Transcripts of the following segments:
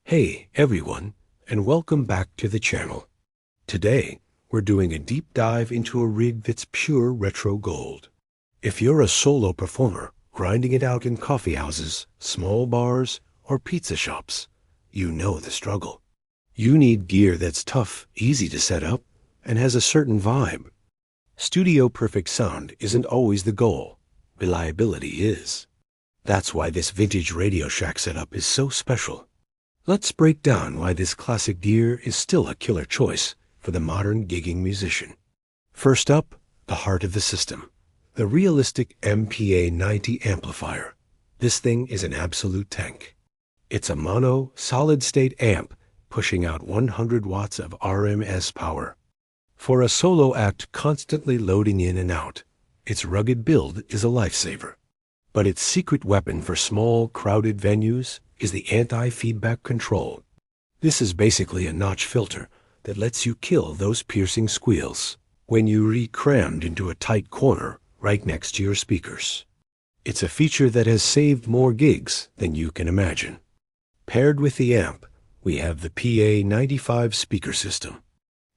Hey everyone, and welcome back to the channel. Today, we're doing a deep dive into a rig that's pure retro gold. If you're a solo performer, grinding it out in coffee houses, small bars, or pizza shops, you know the struggle. You need gear that's tough, easy to set up, and has a certain vibe. Studio perfect sound isn't always the goal. Reliability is. That's why this vintage Radio Shack setup is so special. Let's break down why this classic gear is still a killer choice for the modern gigging musician. First up, the heart of the system, the realistic MPA-90 amplifier. This thing is an absolute tank. It's a mono, solid-state amp pushing out 100 watts of RMS power. For a solo act constantly loading in and out, its rugged build is a lifesaver. But its secret weapon for small, crowded venues is the anti-feedback control. This is basically a notch filter that lets you kill those piercing squeals when you re-crammed into a tight corner right next to your speakers. It's a feature that has saved more gigs than you can imagine. Paired with the amp, we have the PA-95 speaker system.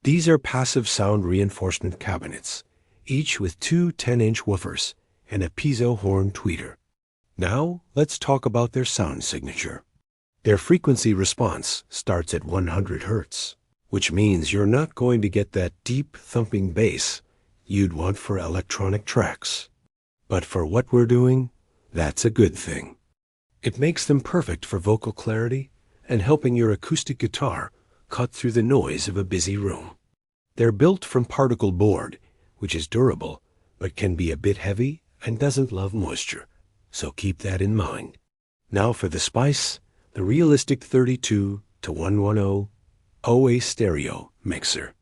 These are passive sound reinforcement cabinets, each with two 10-inch woofers and a piezo horn tweeter. Now, let's talk about their sound signature. Their frequency response starts at 100 Hz, which means you're not going to get that deep thumping bass you'd want for electronic tracks. But for what we're doing, that's a good thing. It makes them perfect for vocal clarity and helping your acoustic guitar cut through the noise of a busy room. They're built from particle board, which is durable, but can be a bit heavy and doesn't love moisture, so keep that in mind. Now for the spice, the realistic 32 to 110 OA stereo mixer.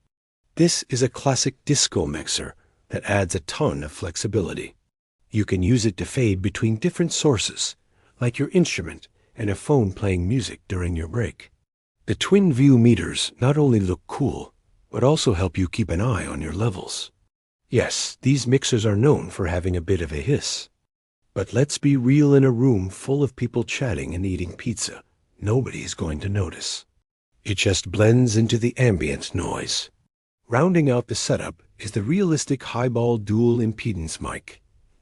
This is a classic disco mixer that adds a ton of flexibility. You can use it to fade between different sources, like your instrument and a phone playing music during your break. The twin view meters not only look cool, but also help you keep an eye on your levels. Yes, these mixers are known for having a bit of a hiss. But let's be real, in a room full of people chatting and eating pizza, nobody's going to notice. It just blends into the ambient noise. Rounding out the setup is the realistic highball dual impedance mic.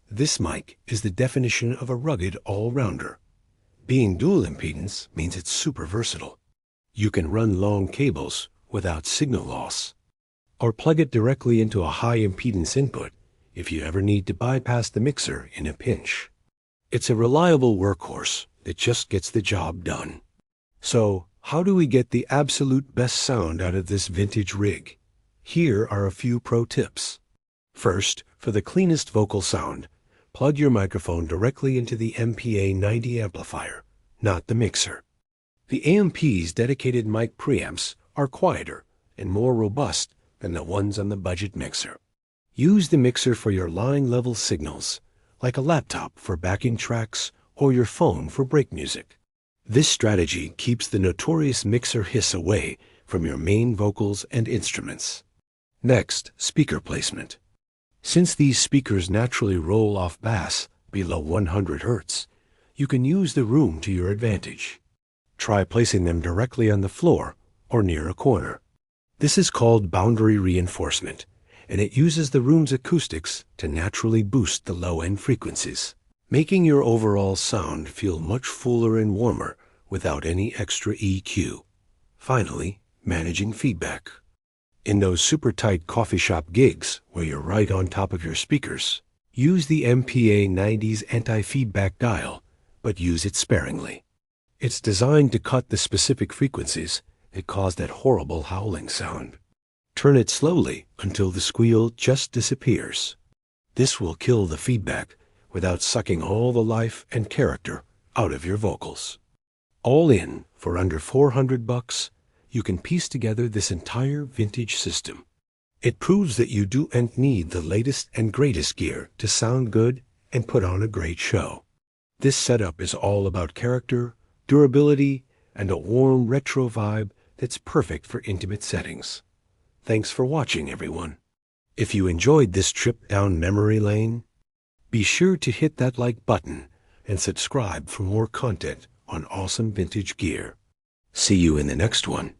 This mic is the definition of a rugged all-rounder. Being dual impedance means it's super versatile. You can run long cables without signal loss, or plug it directly into a high impedance input if you ever need to bypass the mixer in a pinch. It's a reliable workhorse that just gets the job done. So, how do we get the absolute best sound out of this vintage rig? Here are a few pro tips. First, for the cleanest vocal sound, plug your microphone directly into the MPA-90 amplifier, not the mixer. The AMP's dedicated mic preamps are quieter and more robust than the ones on the budget mixer. Use the mixer for your line level signals, like a laptop for backing tracks or your phone for break music. This strategy keeps the notorious mixer hiss away from your main vocals and instruments. Next, speaker placement. Since these speakers naturally roll off bass below 100 Hz, you can use the room to your advantage. Try placing them directly on the floor or near a corner. This is called boundary reinforcement, and it uses the room's acoustics to naturally boost the low-end frequencies, making your overall sound feel much fuller and warmer without any extra EQ. Finally, managing feedback. In those super tight coffee shop gigs where you're right on top of your speakers, use the MPA-90's anti-feedback dial, but use it sparingly. It's designed to cut the specific frequencies that cause that horrible howling sound. Turn it slowly until the squeal just disappears. This will kill the feedback without sucking all the life and character out of your vocals. All in, for under $400, you can piece together this entire vintage system. It proves that you don't need the latest and greatest gear to sound good and put on a great show. This setup is all about character, durability, and a warm retro vibe that's perfect for intimate settings. Thanks for watching, everyone. If you enjoyed this trip down memory lane, be sure to hit that like button and subscribe for more content on awesome vintage gear. See you in the next one.